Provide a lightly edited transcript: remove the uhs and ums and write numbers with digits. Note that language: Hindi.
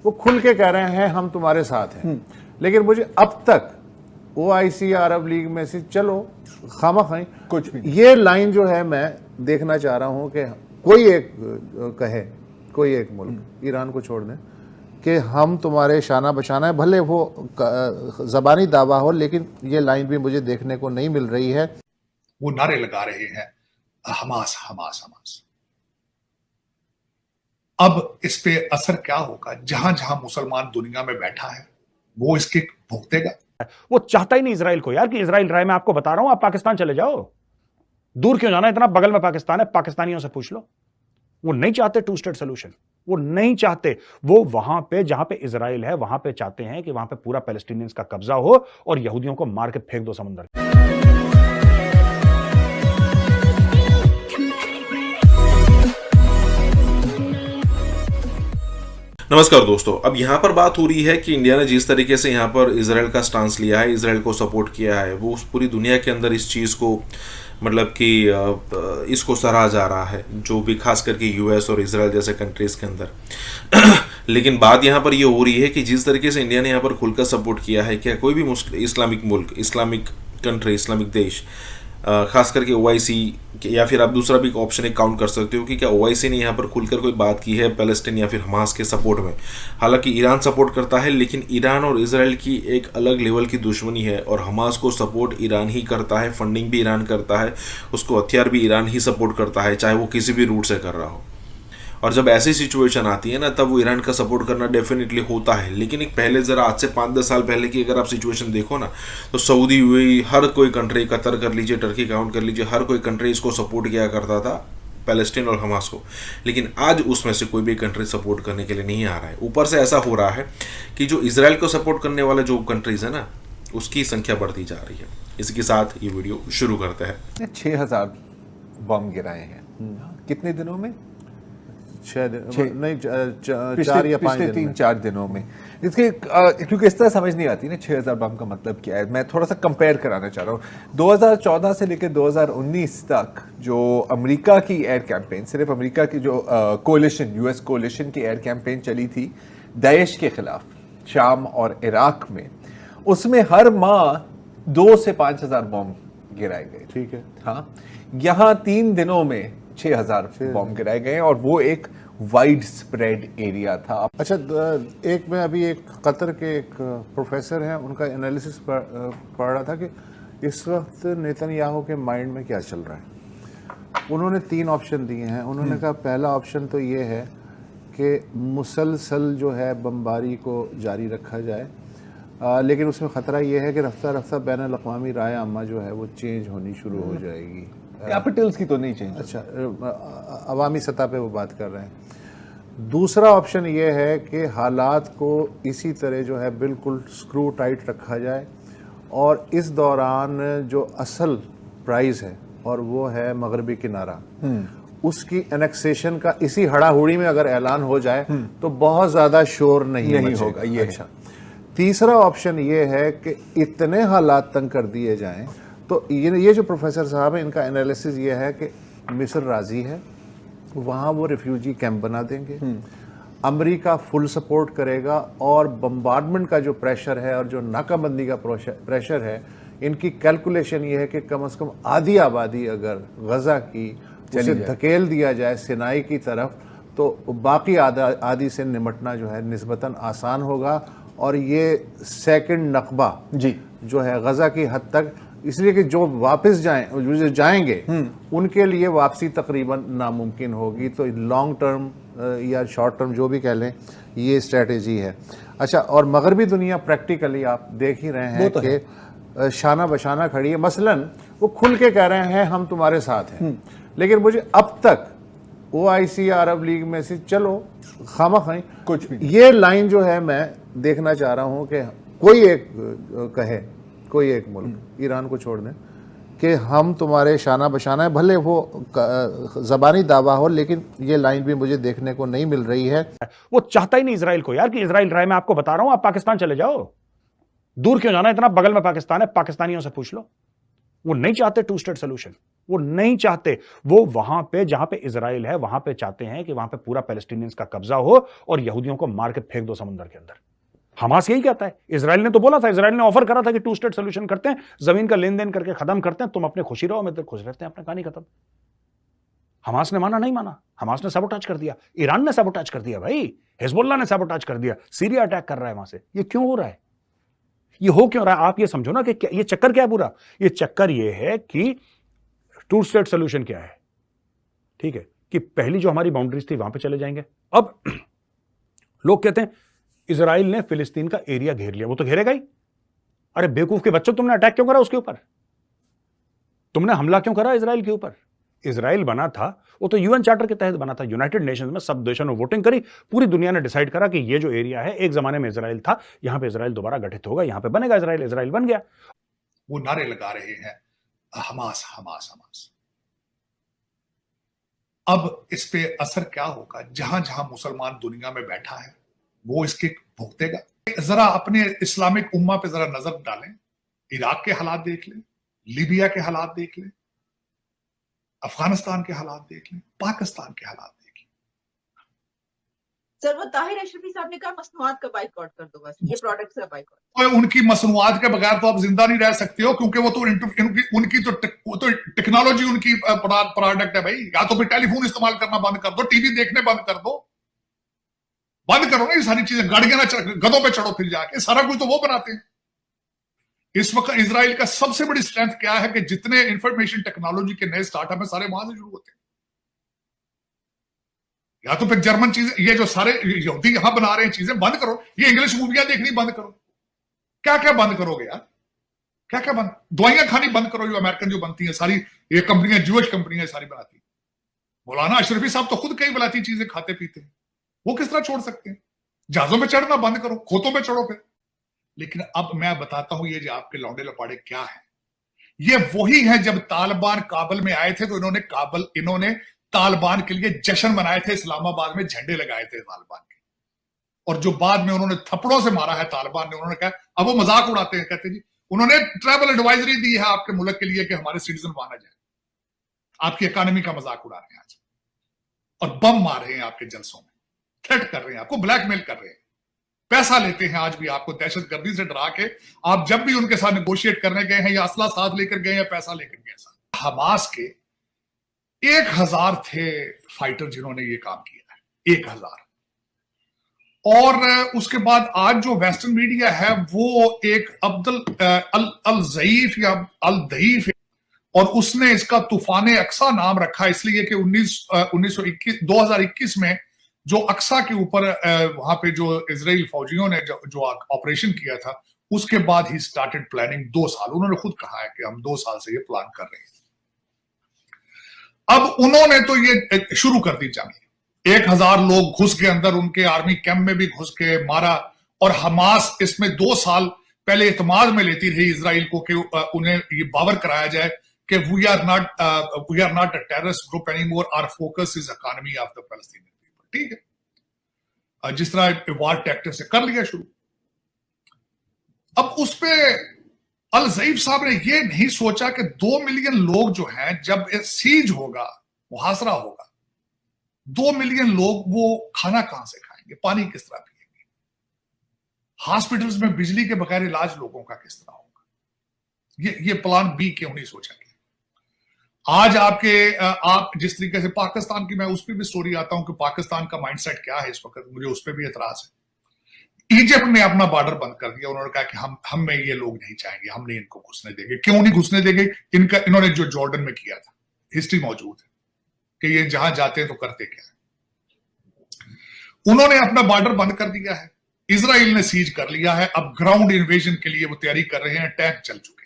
वो खुल के कह रहे हैं हम तुम्हारे साथ हैं। लेकिन मुझे अब तक OIC अरब लीग में से चलो खामा खाई कुछ भी ये लाइन जो है मैं देखना चाह रहा हूं कि कोई एक कहे, कोई एक मुल्क ईरान को छोड़ दें कि हम तुम्हारे शाना बशाना है, भले वो जबानी दावा हो, लेकिन ये लाइन भी मुझे देखने को नहीं मिल रही है। वो नारे लगा रहे हैं हमास हमास हमास। अब इस पे असर क्या होगा? जहां जहां मुसलमान दुनिया में बैठा है वो इसके भुगतेगा। वो चाहता ही नहीं इजराइल को यार कि इजराइल रहे। मैं आपको बता रहा हूं, आप पाकिस्तान चले जाओ, दूर क्यों जाना, इतना बगल में पाकिस्तान है, पाकिस्तानियों से पूछ लो। वो नहीं चाहते टू स्टेट सोल्यूशन, वो नहीं चाहते। वो वहां पे जहां पे इजराइल है वहां पे चाहते हैं कि वहां पे पूरा पैलेस्टीनियंस का कब्जा हो और यहूदियों को मार के फेंक दो समंदर। नमस्कार दोस्तों, अब यहाँ पर बात हो रही है कि इंडिया ने जिस तरीके से यहाँ पर इजराइल का स्टांस लिया है, इजराइल को सपोर्ट किया है, वो पूरी दुनिया के अंदर इस चीज़ को मतलब कि इसको सराहा जा रहा है, जो भी खास करके US और इजराइल जैसे कंट्रीज़ के अंदर। लेकिन बात यहाँ पर ये हो रही है कि जिस तरीके से इंडिया ने यहाँ पर खुलकर सपोर्ट किया है, क्या कोई भी इस्लामिक मुल्क, इस्लामिक कंट्री, इस्लामिक देश, खास करके OIC या फिर आप दूसरा भी ऑप्शन एक काउंट कर सकते हो कि क्या OIC ने यहाँ पर खुलकर कोई बात की है पैलेस्टीन या फिर हमास के सपोर्ट में। हालांकि ईरान सपोर्ट करता है, लेकिन ईरान और इजराइल की एक अलग लेवल की दुश्मनी है और हमास को सपोर्ट ईरान ही करता है, फंडिंग भी ईरान करता है, उसको हथियार भी ईरान ही सपोर्ट करता है, चाहे वो किसी भी रूट से कर रहा हो। और जब ऐसी सिचुएशन आती है ना, तब वो ईरान का सपोर्ट करना डेफिनेटली होता है। लेकिन एक पहले ज़रा आज से 5-10 साल पहले की अगर आप सिचुएशन देखो ना, तो सऊदी हुई, हर कोई कंट्री, कतर कर लीजिए, टर्की काउंट कर लीजिए, हर कोई कंट्री इसको सपोर्ट किया करता था, पैलेस्टीन और हमास को। लेकिन आज उसमें से कोई भी कंट्री सपोर्ट करने के लिए नहीं आ रहा है। ऊपर से ऐसा हो रहा है कि जो इजराइल को सपोर्ट करने वाले जो कंट्रीज़ है ना, उसकी संख्या बढ़ती जा रही है। इसी के साथ ये वीडियो शुरू करते हैं। 6000 बम गिराए हैं कितने दिनों में? 6 दिन नहीं, 4 या 5 दिन, 3-4 दिनों में। इसके क्योंकि इस तरह समझ नहीं आती ना 6000 बम का मतलब क्या है। मैं थोड़ा सा कंपेयर कराना चाह रहा हूँ। 2014 से लेकर 2019 तक जो अमेरिका की एयर कैंपेन, सिर्फ अमेरिका की जो कोलिशन, US कोलिशन की एयर कैंपेन चली थी दाइश के खिलाफ शाम और इराक में, उसमें हर माह 2 से 5000 बम गिराए गए। ठीक है, हाँ, यहाँ 3 दिनों में 6000 बम गिराए गए और वो एक वाइड स्प्रेड एरिया था। अच्छा, एक मैं अभी एक कतर के एक प्रोफेसर हैं, उनका एनालिसिस पढ़ रहा था कि इस वक्त नेतन्याहू के माइंड में क्या चल रहा है। उन्होंने 3 ऑप्शन दिए हैं। उन्होंने कहा पहला ऑप्शन तो ये है कि मुसलसल जो है बमबारी को जारी रखा जाए, लेकिन उसमें ख़तरा ये है कि रफ्ता रफ्ता बैन अल-अक़वामी राय आमा जो है वो चेंज होनी शुरू हो जाएगी। कैपिटल्स की तो नहीं चेंज। अच्छा, अवामी सतह पे वो बात कर रहे हैं। दूसरा ऑप्शन ये है कि हालात को इसी तरह जो है बिल्कुल स्क्रू टाइट रखा जाए और इस दौरान जो असल प्राइस है और वो है मगरबी किनारा, उसकी एनेक्सेशन का इसी हड़ाहुड़ी में अगर ऐलान हो जाए तो बहुत ज़्यादा शोर नहीं होगा। ये अच्छा। तीसरा ऑप्शन ये है कि इतने हालात तंग कर दिए जाएं, तो ये जो प्रोफेसर साहब है, इनका एनालिसिस ये है कि मिस्र राजी है, वहाँ वो रिफ्यूजी कैंप बना देंगे, अमेरिका फुल सपोर्ट करेगा और बम्बार्डमेंट का जो प्रेशर है और जो नाकाबंदी का प्रेशर है, इनकी कैलकुलेशन ये है कि कम से कम आधी आबादी अगर गजा की उसे धकेल दिया जाए सिनाई की तरफ, तो बाकी आधी से निमटना जो है निस्बतन आसान होगा। और ये सेकंड नकबा जी जो है गजा की हद तक, इसलिए कि जो वापस जाएंगे उनके लिए वापसी तकरीबन नामुमकिन होगी। तो लॉन्ग टर्म या शॉर्ट टर्म जो भी कह लें, ये स्ट्रेटेजी है। अच्छा, और मगरबी दुनिया प्रैक्टिकली आप देख ही रहे हैं कि शाना बशाना खड़ी है। मसलन वो खुल के कह रहे हैं हम तुम्हारे साथ हैं, लेकिन मुझे अब तक OIC अरब लीग में से चलो खामा खाई कुछ भी ये लाइन जो है मैं देखना चाह रहा हूँ कि कोई एक कहे, कोई एक मुल्क ईरान को छोड़ दें कि हम तुम्हारे शाना बशाना है, भले वो जबानी दावा हो, लेकिन ये लाइन भी मुझे देखने को नहीं मिल रही है। वो चाहता ही नहीं इजराइल को यार कि इजराइल रहे। मैं आपको बता रहा हूं, आप पाकिस्तान चले जाओ, दूर क्यों जाना, इतना बगल में पाकिस्तान है, पाकिस्तानियों से पूछ लो। वो नहीं चाहते टू स्टेट सोल्यूशन, वो नहीं चाहते। वो वहां पे जहां पे इजराइल है वहां पे चाहते हैं कि वहां पे पूरा पैलेस्टीनियंस का कब्जा हो और यहूदियों को मार के फेंक दो समुद्र के अंदर। हमास यही कहता है। इजराइल ने तो बोला था, इजराइल ने ऑफर करा था कि 2 स्टेट सोल्यूशन करते हैं, जमीन का लेन देन करके खत्म करते हैं, तुम अपने खुशी रहो, मैं इधर खुश रहते हैं, अपना कहानी खत्म। हमास ने माना? नहीं माना। हमास ने सबोटाज कर दिया, ईरान ने सबोटाज कर दिया, भाई हिजबुल्लाह ने सबोटाज कर दिया, सीरिया अटैक कर रहा है वहां से। ये क्यों हो रहा है? ये हो क्यों रहा है? आप ये समझो ना कि ये चक्कर क्या है पूरा। ये चक्कर ये है कि 2 स्टेट सोल्यूशन क्या है, ठीक है, कि पहली जो हमारी बाउंड्रीज थी वहां पे चले जाएंगे। अब लोग कहते हैं इजराइल ने फिलिस्तीन का एरिया घेर लिया, वो तो घेरेगा ही। अरे बेवकूफ के बच्चों, तुमने अटैक क्यों करा उसके ऊपर? तुमने हमला क्यों करा इजराइल के ऊपर? इजराइल बना था, वो तो यूएन चार्टर के तहत बना था, यूनाइटेड नेशंस में सब देशों ने वोटिंग करी, पूरी दुनिया ने डिसाइड करा कि ये जो एरिया है एक जमाने में इजराइल था, यहां पे इजराइल दोबारा गठित होगा, यहां पे बनेगा इजराइल। इजराइल बन गया। वो नारे लगा रहे हैं हमास हमास हमास। अब इस पे असर क्या होगा? जहां जहां मुसलमान दुनिया में बैठा है वो इसके भुगतेगा। जरा अपने इस्लामिक उम्मा पे जरा नजर डालें, इराक के हालात देख लें, लीबिया के हालात देख लें, अफगानिस्तान के हालात देख लें, पाकिस्तान के हालात देख लें। सर वो ताहिर अशरफी साहब ने कहा मसनूआत का बाइकआउट कर दो, बस ये प्रोडक्ट्स का बाइकआउट। तो उनकी मसनूआत के बगैर तो आप जिंदा नहीं रह सकते हो, क्योंकि वो तो उनकी तो टेक्नोलॉजी उनकी प्रोडक्ट है भाई। या तो फिर टेलीफोन इस्तेमाल करना बंद कर दो, टीवी देखने बंद कर दो, बंद करो ना ये सारी चीजें। गाड़ियां ना गधों पे चढ़ो फिर जाके, सारा कुछ तो वो बनाते हैं। इस वक्त इजराइल का सबसे बड़ी स्ट्रेंथ क्या है कि जितने इंफॉर्मेशन टेक्नोलॉजी के नए स्टार्टअप है सारे वहां से शुरू होते हैं। या तो फिर जर्मन चीजें, ये जो सारे यहूदी यहां बना रहे हैं चीजें बंद करो, ये इंग्लिश मूवियां देखनी बंद करो। क्या क्या बंद करोगे यार? क्या क्या बंद? दवाइयां खानी बंद करो जो अमेरिकन जो बनती है सारी, ये कंपनियां ज्यूइश कंपनियां सारी बनाती है। मौलाना अशरफी साहब तो खुद कई बलाती चीजें खाते पीते हैं, वो किस तरह छोड़ सकते हैं? जहाजों में चढ़ना बंद करो, खोतों में चढ़ो फिर। लेकिन अब मैं बताता हूं ये जो आपके लौंडे लपाड़े क्या है, ये वही है जब तालिबान काबुल में आए थे तो इन्होंने तालिबान के लिए जश्न मनाए थे, इस्लामाबाद में झंडे लगाए थे तालिबान के। और जो बाद में उन्होंने थप्पड़ों से मारा है तालिबान ने, उन्होंने कहा, अब वो मजाक उड़ाते हैं, कहते जी उन्होंने ट्रैवल एडवाइजरी दी है आपके मुल्क के लिए कि हमारे सिटीजन माना जाए। आपकी इकोनॉमी का मजाक उड़ा रहे हैं आज, और बम मार रहे हैं आपके जलसों में, थ्रेट कर रहे हैं आपको, ब्लैकमेल कर रहे हैं, पैसा लेते हैं आज भी आपको दहशतगर्दी से डरा के। आप जब भी उनके साथ नेगोशिएट करने गए हैं या असला साथ लेकर गए या पैसा लेकर गए। हमास के 1000 थे फाइटर जिन्होंने ये काम किया है, 1000। और उसके बाद आज जो वेस्टर्न मीडिया है वो एक अल ज़ईफ या अल दईफ है, और उसने इसका तूफान अक्सा नाम रखा इसलिए कि 2021 में जो अक्सा के ऊपर वहां पे जो इजराइल फौजियों ने जो ऑपरेशन किया था, उसके बाद ही स्टार्टेड प्लानिंग 2 साल। उन्होंने खुद कहा है कि हम 2 साल से ये प्लान कर रहे हैं। अब उन्होंने तो ये शुरू कर दी जंग, 1000 लोग घुस के अंदर, उनके आर्मी कैंप में भी घुस के मारा। और हमास इसमें 2 साल पहले इत्माद में लेती रही इजराइल को कि उन्हें ये बावर कराया जाए कि we are not a terrorist group anymore, our focus is economy of the Palestinian. ठीक है, जिस तरह वार टैक्टिक्स से कर लिया शुरू। अब उस पे अल ज़ईफ साहब ने ये नहीं सोचा कि 2 मिलियन लोग जो हैं, जब सीज होगा, मुहासरा होगा, 2 मिलियन लोग वो खाना कहां से खाएंगे, पानी किस तरह पिएंगे, हॉस्पिटल्स में बिजली के बगैर इलाज लोगों का किस तरह होगा। ये प्लान बी क्यों नहीं सोचा गया? आज आप जिस तरीके से पाकिस्तान की, मैं उस पर भी स्टोरी आता हूं कि पाकिस्तान का माइंडसेट क्या है इस वक्त, मुझे उस पर भी एतराज है। इजिप्ट ने अपना बॉर्डर बंद कर दिया, उन्होंने कहा कि हम में ये लोग नहीं चाहेंगे, हम नहीं इनको घुसने देंगे। क्यों नहीं घुसने देंगे? इन्होंने जो जॉर्डन में किया था, हिस्ट्री मौजूद है कि ये जहां जाते हैं तो करते क्या है। उन्होंने अपना बॉर्डर बंद कर दिया है, इजराइल ने सीज कर लिया है। अब ग्राउंड इन्वेजन के लिए वो तैयारी कर रहे हैं, टैंक चल चुके।